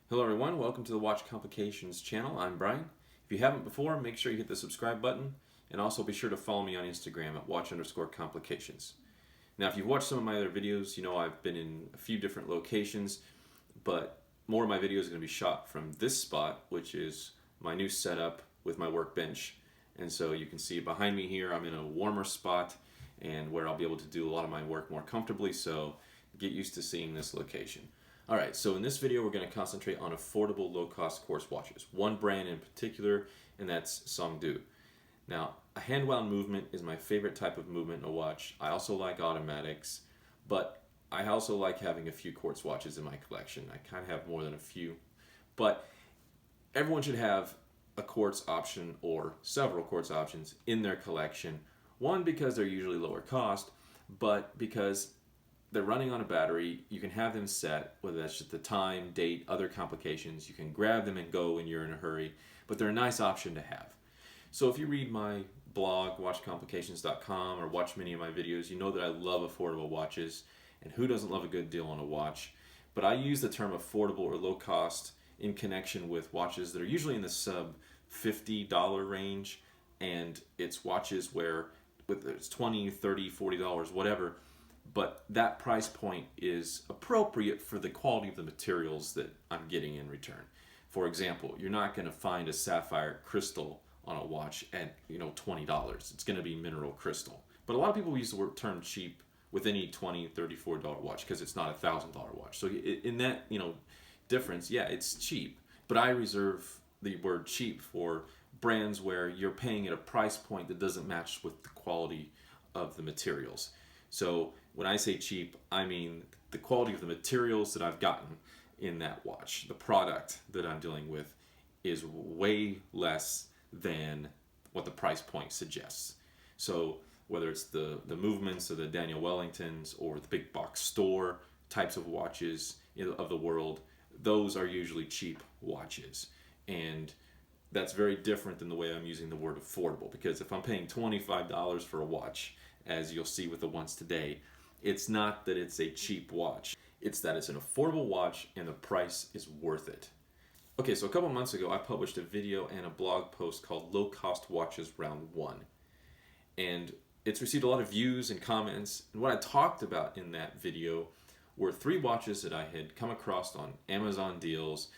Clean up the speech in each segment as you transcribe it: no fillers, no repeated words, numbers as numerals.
Hello everyone, welcome to the Watch Complications channel. I'm Brian. If you haven't before, make sure you hit the subscribe button and also be sure to follow me on Instagram at watch_complications. Now if you've watched some of my other videos, you know I've been in a few different locations, but more of my videos are going to be shot from this spot, which is my new setup with my workbench. And so you can see behind me here, I'm in a warmer spot and where I'll be able to do a lot of my work more comfortably, so get used to seeing this location. Alright, so in this video we're going to concentrate on affordable low-cost quartz watches. One brand in particular, and that's Songdu. Now, a hand-wound movement is my favorite type of movement in a watch. I also like automatics, but I also like having a few quartz watches in my collection. I kind of have more than a few, but everyone should have a quartz option or several quartz options in their collection. One, because they're usually lower cost, but because they're running on a battery. You can have them set, whether that's just the time, date, other complications. You can grab them and go when you're in a hurry, but they're a nice option to have. So if you read my blog, watchcomplications.com, or watch many of my videos, you know that I love affordable watches, and who doesn't love a good deal on a watch? But I use the term affordable or low cost in connection with watches that are usually in the sub $50 range, and it's watches where whether it's $20, $30, $40, whatever, but that price point is appropriate for the quality of the materials that I'm getting in return. For example, you're not going to find a sapphire crystal on a watch at $20. It's going to be mineral crystal. But a lot of people use the term cheap with any $20, $30, $40 watch because it's not a $1,000 watch. So in that difference, yeah, it's cheap. But I reserve the word cheap for brands where you're paying at a price point that doesn't match with the quality of the materials. So when I say cheap, I mean the quality of the materials that I've gotten in that watch. The product that I'm dealing with is way less than what the price point suggests. So whether it's the movements of the Daniel Wellingtons or the big box store types of watches of the world, those are usually cheap watches. And that's very different than the way I'm using the word affordable, because if I'm paying $25 for a watch, as you'll see with the ones today, it's not that it's a cheap watch. It's that it's an affordable watch and the price is worth it. Okay, so a couple months ago I published a video and a blog post called Low Cost Watches Round 1. And it's received a lot of views and comments. And what I talked about in that video were 3 watches that I had come across on Amazon deals.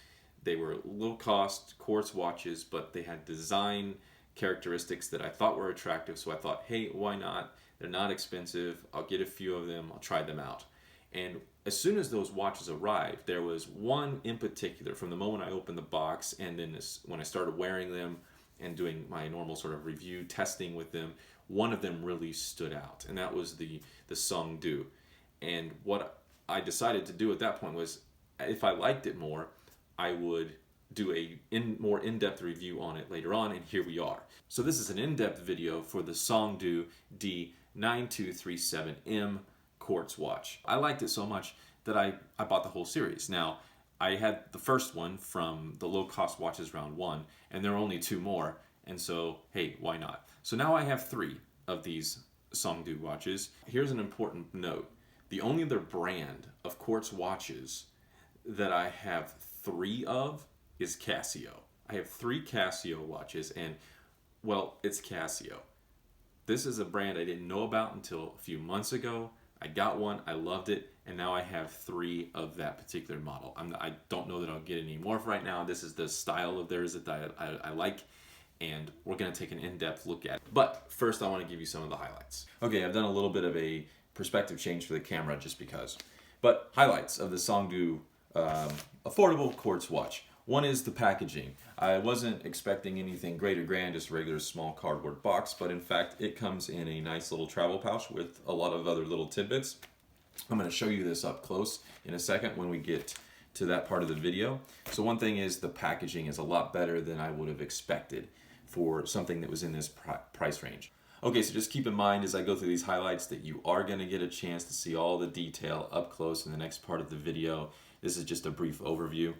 They were low cost quartz watches, but they had design characteristics that I thought were attractive. So I thought, hey, why not? They're not expensive. I'll get a few of them. I'll try them out. And as soon as those watches arrived, there was one in particular from the moment I opened the box and then when I started wearing them and doing my normal sort of review testing with them, one of them really stood out, and that was the Songdu. And what I decided to do at that point was, if I liked it more, I would do a more in-depth review on it later on, and here we are. So this is an in-depth video for the Songdu D-9237M quartz watch. I liked it so much that I bought the whole series. Now, I had the first one from the Low Cost Watches Round 1, and there are only 2 more, and so, hey, why not? So now I have 3 of these Songdu watches. Here's an important note. The only other brand of quartz watches that I have 3 of is Casio. I have 3 Casio watches, and well, it's Casio. This is a brand I didn't know about until a few months ago. I got one, I loved it, and now I have 3 of that particular model. I don't know that I'll get any more right now. This is the style of theirs that I like, and we're going to take an in-depth look at it. But first, I want to give you some of the highlights. Okay, I've done a little bit of a perspective change for the camera just because. But highlights of the Songdu affordable quartz watch. One is the packaging. I wasn't expecting anything great or grand, just a regular small cardboard box, but in fact it comes in a nice little travel pouch with a lot of other little tidbits. I'm going to show you this up close in a second when we get to that part of the video. So one thing is the packaging is a lot better than I would have expected for something that was in this price range. Okay, so just keep in mind as I go through these highlights that you are going to get a chance to see all the detail up close in the next part of the video. This is just a brief overview.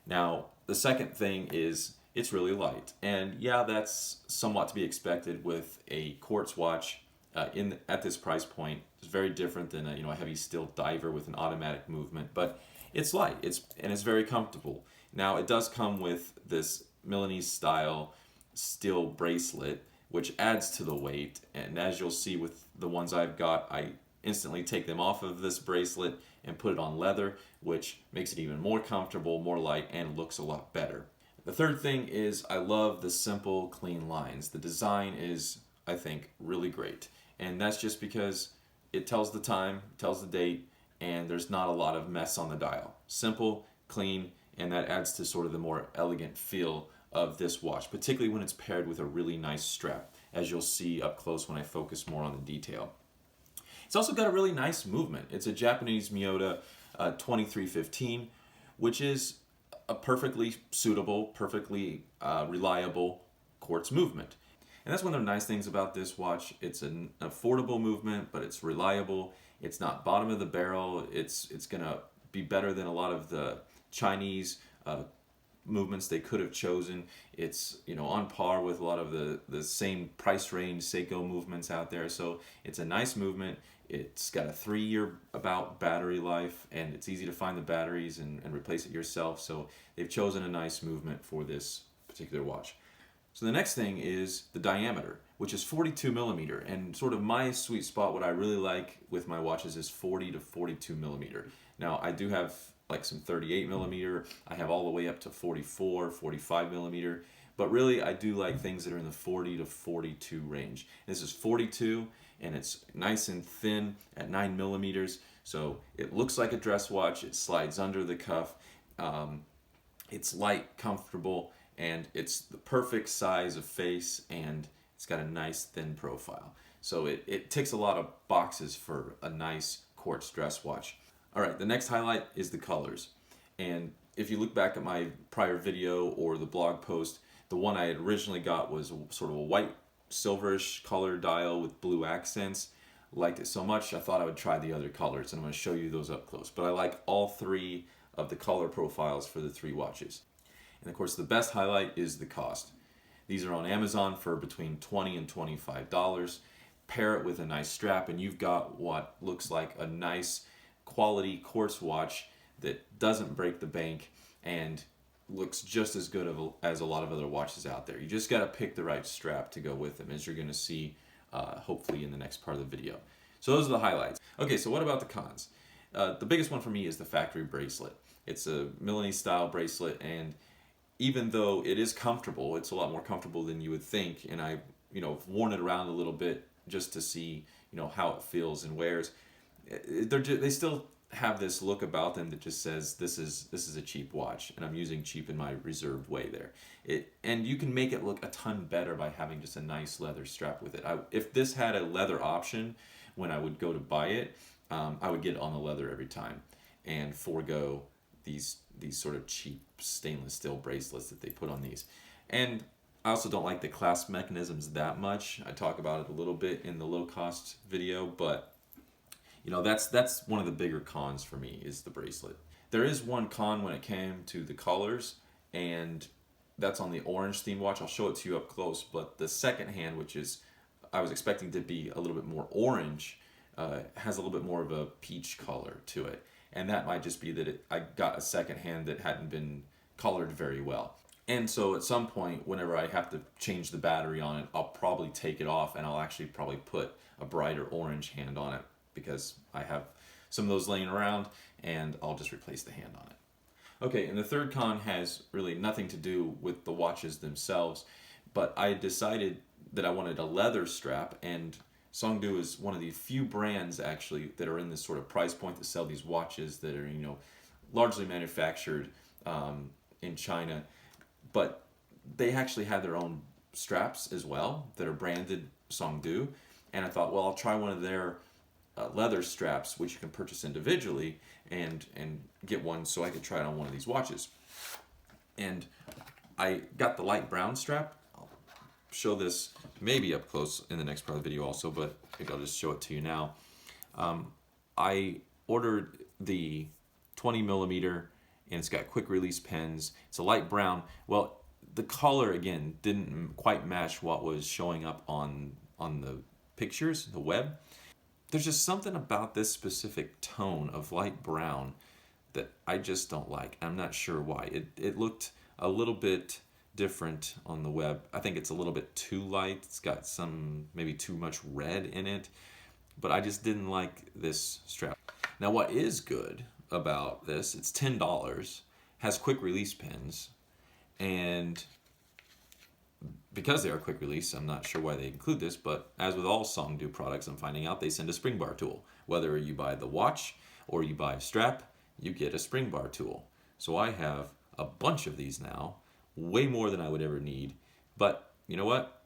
Now, the second thing is it's really light. And yeah, that's somewhat to be expected with a quartz watch at this price point. It's very different than a heavy steel diver with an automatic movement. But It's light, and it's very comfortable. Now it does come with this Milanese style steel bracelet, which adds to the weight, and as you'll see with the ones I've got, I instantly take them off of this bracelet and put it on leather, which makes it even more comfortable, more light, and looks a lot better. The third thing is I love the simple, clean lines. The design is, I think, really great, and that's just because it tells the time, tells the date, and there's not a lot of mess on the dial. Simple, clean, and that adds to sort of the more elegant feel of this watch, particularly when it's paired with a really nice strap, as you'll see up close when I focus more on the detail. It's also got a really nice movement. It's a Japanese Miyota 2315, which is a perfectly suitable, perfectly reliable quartz movement. And that's one of the nice things about this watch. It's an affordable movement, but it's reliable. It's not bottom of the barrel. It's gonna be better than a lot of the Chinese movements they could have chosen. It's, you know, on par with a lot of the same price range Seiko movements out there. So it's a nice movement. It's got a 3-year about battery life, and it's easy to find the batteries and replace it yourself. So they've chosen a nice movement for this particular watch. So the next thing is the diameter, which is 42 millimeter, and sort of my sweet spot, what I really like with my watches is 40 to 42 millimeter. Now I do have like some 38 millimeter, I have all the way up to 44, 45 millimeter, but really I do like things that are in the 40 to 42 range. This is 42, and it's nice and thin at 9 millimeters, so it looks like a dress watch. It slides under the cuff. It's light, comfortable, and it's the perfect size of face, and it's got a nice thin profile. So it ticks a lot of boxes for a nice quartz dress watch. All right, the next highlight is the colors. And if you look back at my prior video or the blog post, the one I had originally got was sort of a white silverish color dial with blue accents. Liked it so much, I thought I would try the other colors, and I'm going to show you those up close. But I like all three of the color profiles for the three watches. And of course, the best highlight is the cost. These are on Amazon for between $20 and $25. Pair it with a nice strap, and you've got what looks like a nice quality quartz watch that doesn't break the bank and looks just as good as a lot of other watches out there. You just got to pick the right strap to go with them, as you're going to see hopefully in the next part of the video. So those are the highlights. Okay, so what about the cons? The biggest one for me is the factory bracelet. It's a Milanese style bracelet, and even though it is comfortable, it's a lot more comfortable than you would think, and I've worn it around a little bit just to see how it feels and wears. They still have this look about them that just says this is a cheap watch, and I'm using cheap in my reserved way there. And you can make it look a ton better by having just a nice leather strap with it. If this had a leather option when I would go to buy it, I would get it on the leather every time and forego these sort of cheap stainless steel bracelets that they put on these. And I also don't like the clasp mechanisms that much. I talk about it a little bit in the low cost video, but that's one of the bigger cons for me is the bracelet. There is one con when it came to the colors, and that's on the orange theme watch. I'll show it to you up close, but the second hand, which is I was expecting to be a little bit more orange, has a little bit more of a peach color to it. And that might just be that I got a second hand that hadn't been colored very well. And so at some point, whenever I have to change the battery on it, I'll probably take it off, and I'll actually probably put a brighter orange hand on it because I have some of those laying around, and I'll just replace the hand on it. Okay, and the third con has really nothing to do with the watches themselves, but I decided that I wanted a leather strap, and Songdu is one of the few brands actually that are in this sort of price point to sell these watches that are largely manufactured in China, but they actually have their own straps as well that are branded Songdu, and I thought, well, I'll try one of their leather straps, which you can purchase individually, and get one so I could try it on one of these watches. And I got the light brown strap. I'll show this maybe up close in the next part of the video also, but I think I'll just show it to you now. I ordered the 20 millimeter, and it's got quick release pens. It's a light brown. Well, the color again didn't quite match what was showing up on the pictures, the web. There's just something about this specific tone of light brown that I just don't like. I'm not sure why. It looked a little bit different on the web. I think it's a little bit too light. It's got some, maybe too much red in it, but I just didn't like this strap. Now what is good about this, it's $10, has quick release pins, and because they are quick release, I'm not sure why they include this, but as with all Songdu products, I'm finding out they send a spring bar tool. Whether you buy the watch or you buy a strap, you get a spring bar tool. So I have a bunch of these now, way more than I would ever need, but you know what?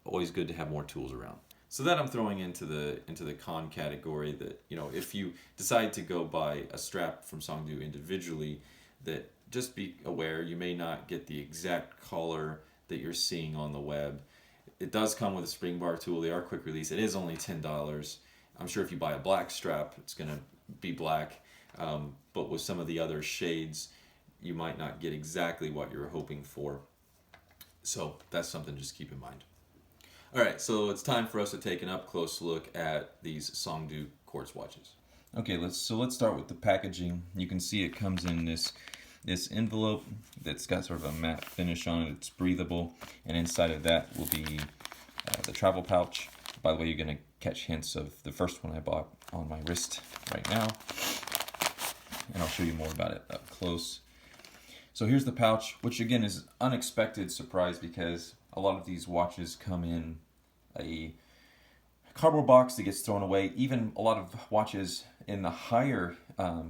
Always good to have more tools around. So that I'm throwing into the con category, that, you know, if you decide to go buy a strap from Songdu individually, that just be aware you may not get the exact color that you're seeing on the web. It does come with a spring bar tool. They are quick release. It is only $10. I'm sure if you buy a black strap, it's going to be black, but with some of the other shades, you might not get exactly what you're hoping for. So that's something to just keep in mind. All right, so it's time for us to take an up-close look at these Songdu quartz watches. Okay, let's start with the packaging. You can see it comes in this envelope that's got sort of a matte finish on it. It's breathable, and inside of that will be the travel pouch. By the way, you're going to catch hints of the first one I bought on my wrist right now, and I'll show you more about it up close. So here's the pouch, which again is unexpected surprise because a lot of these watches come in a cardboard box that gets thrown away. Even a lot of watches in the higher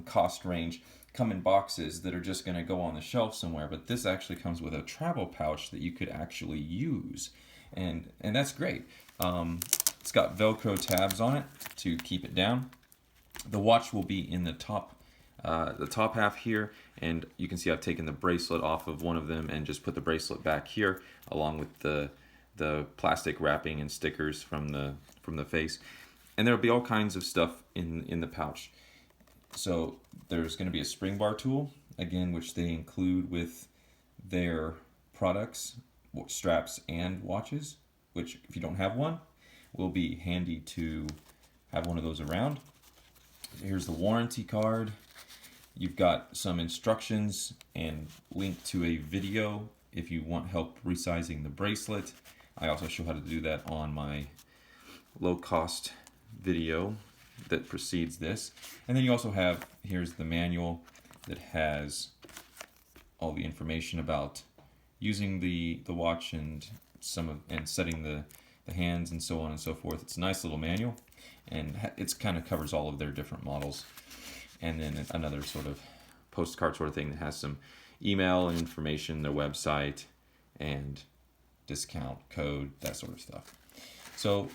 cost range come in boxes that are just going to go on the shelf somewhere, but this actually comes with a travel pouch that you could actually use, and that's great. It's got Velcro tabs on it to keep it down. The watch will be in the top half here, and you can see I've taken the bracelet off of one of them and just put the bracelet back here, along with the plastic wrapping and stickers from the face. And there'll be all kinds of stuff in the pouch. So there's going to be a spring bar tool, again, which they include with their products, straps and watches, which if you don't have one, will be handy to have one of those around. Here's the warranty card. You've got some instructions and link to a video if you want help resizing the bracelet. I also show how to do that on my low-cost video that precedes this. And then you also have, here's the manual that has all the information about using the watch and setting the hands and so on and so forth. It's a nice little manual, and it's kind of covers all of their different models. And then another sort of postcard sort of thing that has some email and information, their website, and discount code, that sort of stuff. So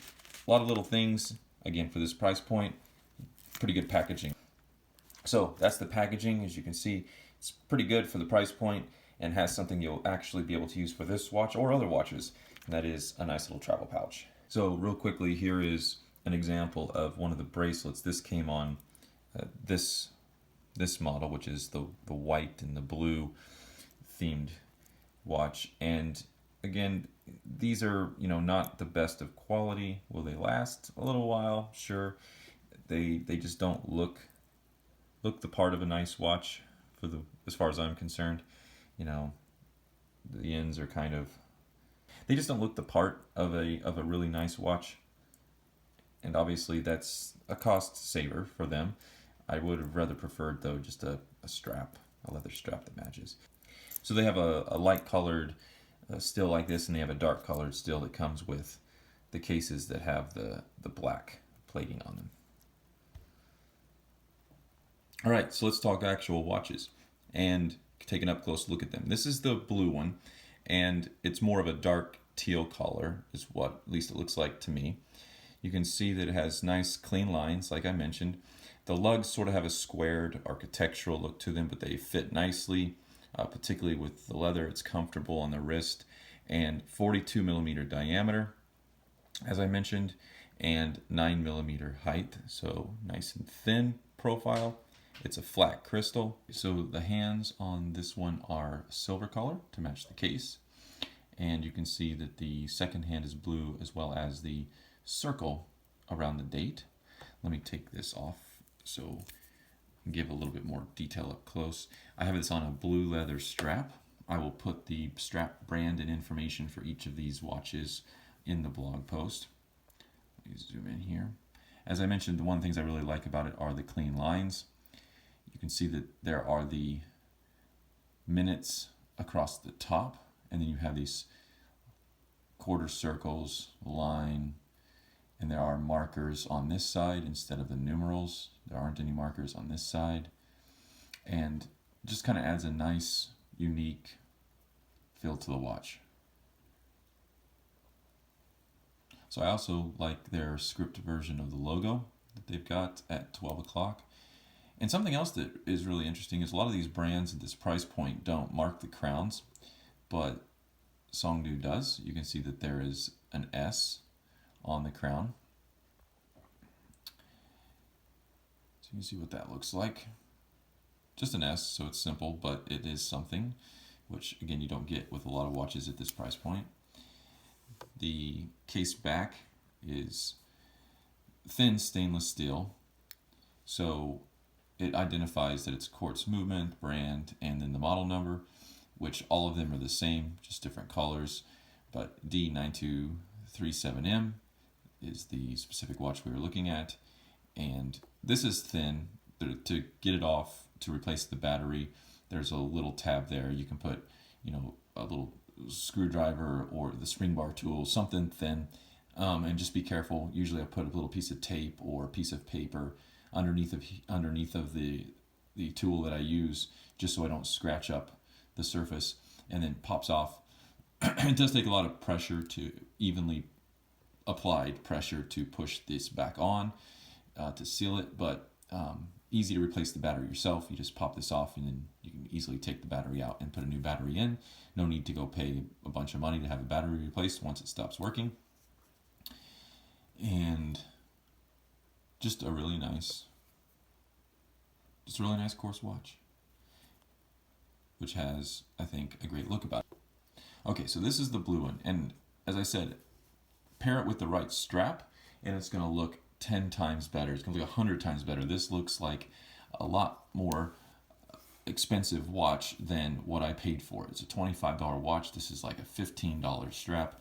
a lot of little things, again, for this price point, pretty good packaging. So that's the packaging. As you can see, it's pretty good for the price point and has something you'll actually be able to use for this watch or other watches, and that is a nice little travel pouch. So real quickly, here is an example of one of the bracelets. This came on this model, which is the white and the blue themed watch. And again, these are, you know, not the best of quality. Will they last a little while? Sure. They just don't look the part of a nice watch as far as I'm concerned. You know, the ends are kind of, they just don't look the part of a really nice watch. And obviously that's a cost saver for them. I would have rather preferred, though, just a strap, a leather strap that matches. So they have a light colored still like this, and they have a dark colored still that comes with the cases that have the black plating on them. All right, so let's talk actual watches and take an up close look at them. This is the blue one, and it's more of a dark teal color, is what at least it looks like to me. You can see that it has nice clean lines, like I mentioned. The lugs sort of have a squared architectural look to them, but they fit nicely, particularly with the leather. It's comfortable on the wrist, and 42 millimeter diameter, as I mentioned, and 9 millimeter height, so nice and thin profile. It's a flat crystal. So the hands on this one are silver color to match the case, and you can see that the second hand is blue, as well as the circle around the date. Let me take this off so give a little bit more detail up close. I have this on a blue leather strap. I will put the strap brand and information for each of these watches in the blog post. Let me zoom in here. As I mentioned, the one things I really like about it are the clean lines. You can see that there are the minutes across the top, and then you have these quarter circles, line, and there are markers on this side instead of the numerals. There aren't any markers on this side, and just kind of adds a nice, unique feel to the watch. So I also like their script version of the logo that they've got at 12 o'clock. And something else that is really interesting is a lot of these brands at this price point don't mark the crowns, but Songdu does. You can see that there is an S on the crown. So you can see what that looks like. Just an S, so it's simple, but it is something, which again you don't get with a lot of watches at this price point. The Caseback is thin stainless steel, so it identifies that it's quartz movement, brand, and then the model number, which all of them are the same, just different colors. But D-9237M is the specific watch we were looking at, and this is thin. To get it off, to replace the battery, there's a little tab there. You can put, a little screwdriver or the spring bar tool, something thin, and just be careful. Usually I put a little piece of tape or a piece of paper underneath of the tool that I use, just so I don't scratch up the surface, and then pops off. It does take a lot of pressure, to evenly applied pressure, to push this back on to seal it, but easy to replace the battery yourself. You just pop this off, and then you can easily take the battery out and put a new battery in. No need to go pay a bunch of money to have the battery replaced once it stops working. And just a really nice quartz watch, which has, I think, a great look about it. Okay, so this is the blue one, and as I said, pair it with the right strap, and it's going to look 10 times better. It's going to look 100 times better. This looks like a lot more expensive watch than what I paid for it. It's a $25 watch. This is like a $15 strap.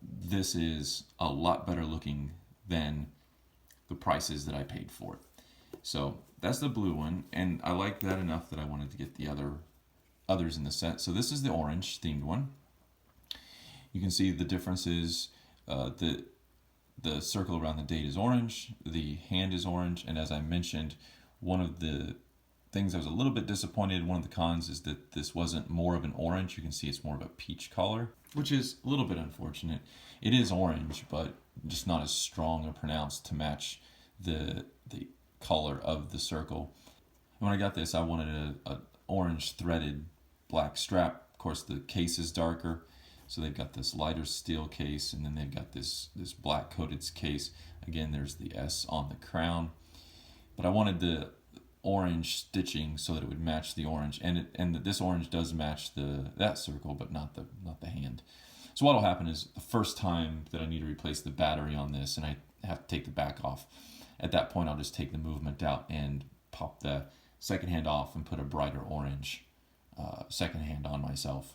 This is a lot better looking than the prices that I paid for it. So that's the blue one, and I like that enough that I wanted to get the others in the set. So this is the orange themed one. You can see the differences. The circle around the date is orange, the hand is orange, and as I mentioned, one of the things I was a little bit disappointed, one of the cons, is that this wasn't more of an orange. You can see it's more of a peach color, which is a little bit unfortunate. It is orange, but just not as strong or pronounced to match the color of the circle. And when I got this, I wanted a orange threaded black strap. Of course, the case is darker, so they've got this lighter steel case, and then they've got this black coated case. Again, there's the S on the crown, but I wanted the orange stitching so that it would match the orange, and this orange does match that circle, but not the hand. So what'll happen is, the first time that I need to replace the battery on this, and I have to take the back off, at that point I'll just take the movement out and pop the second hand off and put a brighter orange second hand on myself,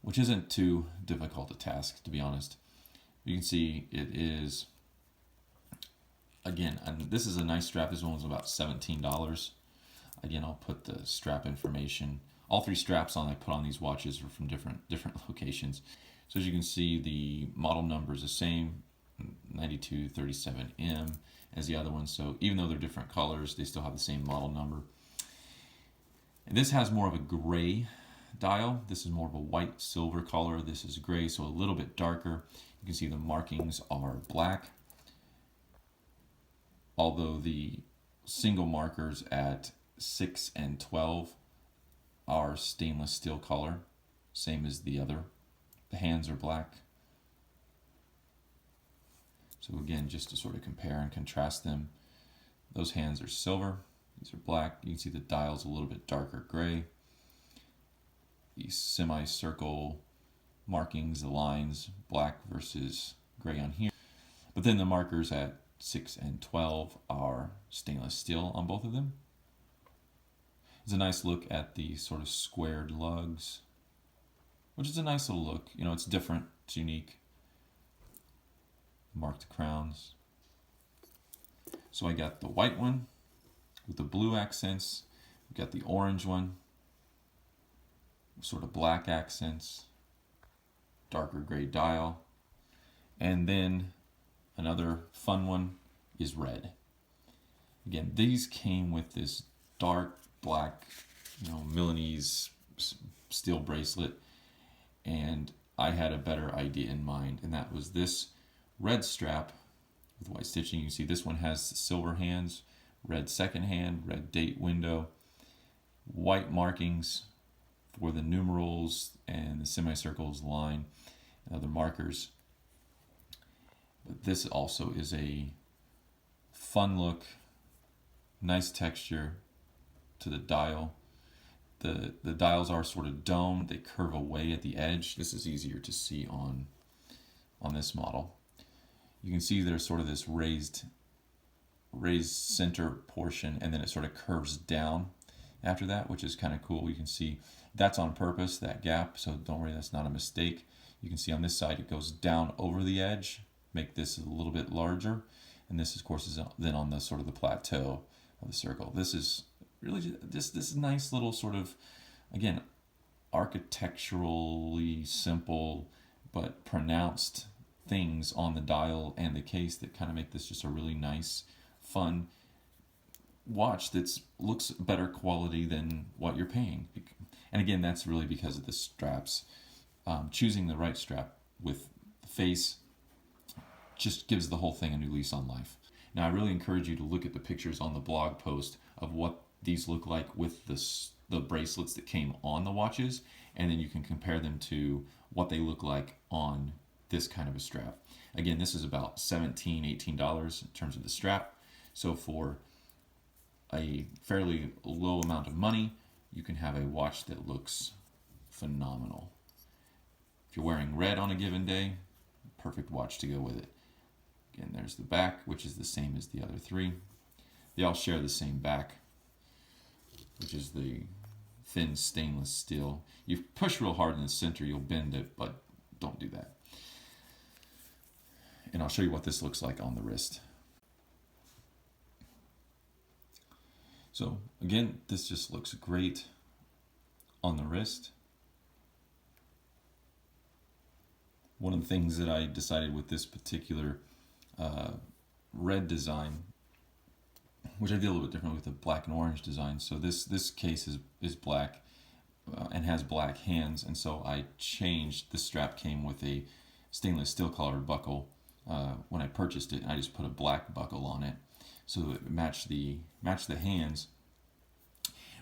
which isn't too difficult a task, to be honest. You can see it is, again, and this is a nice strap. This one was about $17. Again, I'll put the strap information. All three straps I put on these watches are from different locations. So as you can see, the model number is the same, 9237M, as the other one. So even though they're different colors, they still have the same model number. And this has more of a gray dial. This is more of a white silver color. This is gray, so a little bit darker. You can see the markings are black, although the single markers at 6 and 12 are stainless steel color, same as the other. The hands are black. So again, just to sort of compare and contrast them, those hands are silver, these are black. You can see the dial's a little bit darker gray. The semicircle markings, the lines, black versus gray on here. But then the markers at 6 and 12 are stainless steel on both of them. It's a nice look at the sort of squared lugs, which is a nice little look. You know, it's different, it's unique. Marked crowns. So I got the white one with the blue accents. We got the orange one, sort of black accents, darker gray dial. And then another fun one is red. Again, these came with this dark black, Milanese steel bracelet, and I had a better idea in mind, and that was this red strap with white stitching. You can see this one has silver hands, red second hand, red date window, white markings for the numerals and the semicircles, line, and other markers. But this also is a fun look, nice texture to the dial. The dials are sort of domed, they curve away at the edge. This is easier to see on this model. You can see there's sort of this raised center portion, and then it sort of curves down after that, which is kind of cool. You can see that's on purpose, that gap, so don't worry, that's not a mistake. You can see on this side it goes down over the edge, make this a little bit larger, and this of course is then on the sort of the plateau of the circle. This is really this nice little sort of, again, architecturally simple but pronounced things on the dial and the case that kind of make this just a really nice, fun watch that looks better quality than what you're paying. And again, that's really because of the straps. Choosing the right strap with the face just gives the whole thing a new lease on life. Now, I really encourage you to look at the pictures on the blog post of what these look like with the bracelets that came on the watches, and then you can compare them to what they look like on this kind of a strap. Again, this is about $17, $18 in terms of the strap. So for a fairly low amount of money, you can have a watch that looks phenomenal. If you're wearing red on a given day, perfect watch to go with it. Again, there's the back, which is the same as the other three. They all share the same back, which is the thin stainless steel. You push real hard in the center, you'll bend it, but don't do that. And I'll show you what this looks like on the wrist. So again, this just looks great on the wrist. One of the things that I decided with this particular red design, which I did a little bit different with the black and orange design. So this case is black and has black hands, and so I changed. The strap came with a stainless steel colored buckle. When I purchased it, I just put a black buckle on it so it matched the hands.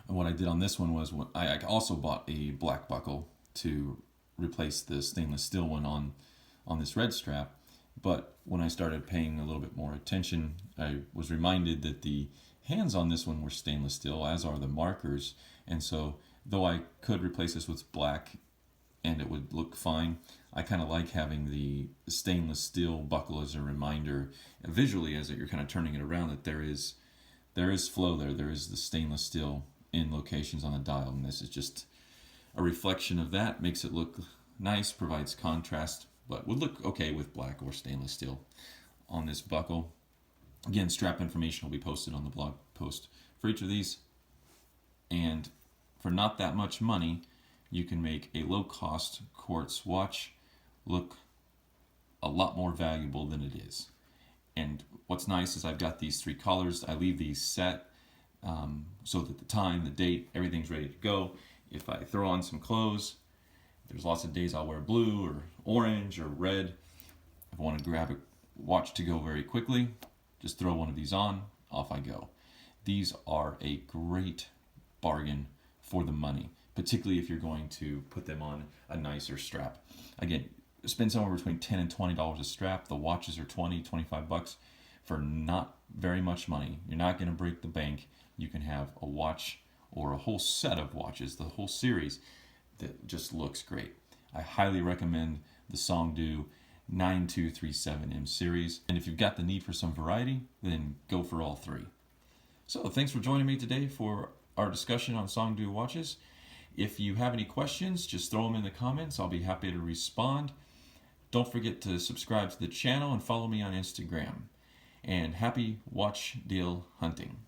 And what I did on this one was I also bought a black buckle to replace the stainless steel one on this red strap. But when I started paying a little bit more attention, I was reminded that the hands on this one were stainless steel, as are the markers. And so though I could replace this with black and it would look fine, I kind of like having the stainless steel buckle as a reminder visually, as you're kind of turning it around, that there is flow there. There is the stainless steel in locations on the dial, and this is just a reflection of that. Makes it look nice, provides contrast, but would look okay with black or stainless steel on this buckle. Again, strap information will be posted on the blog post for each of these. And for not that much money, you can make a low-cost quartz watch look a lot more valuable than it is. And what's nice is I've got these three colors. I leave these set so that the time, the date, everything's ready to go. If I throw on some clothes, there's lots of days I'll wear blue or orange or red. If I want to grab a watch to go very quickly, just throw one of these on, off I go. These are a great bargain for the money, particularly if you're going to put them on a nicer strap. Again, spend somewhere between $10 and $20 a strap. The watches are $20, $25 for not very much money. You're not going to break the bank. You can have a watch or a whole set of watches, the whole series, that just looks great. I highly recommend the Songdu D-9237M series. And if you've got the need for some variety, then go for all three. So thanks for joining me today for our discussion on Songdu watches. If you have any questions, just throw them in the comments. I'll be happy to respond. Don't forget to subscribe to the channel and follow me on Instagram. And happy watch deal hunting.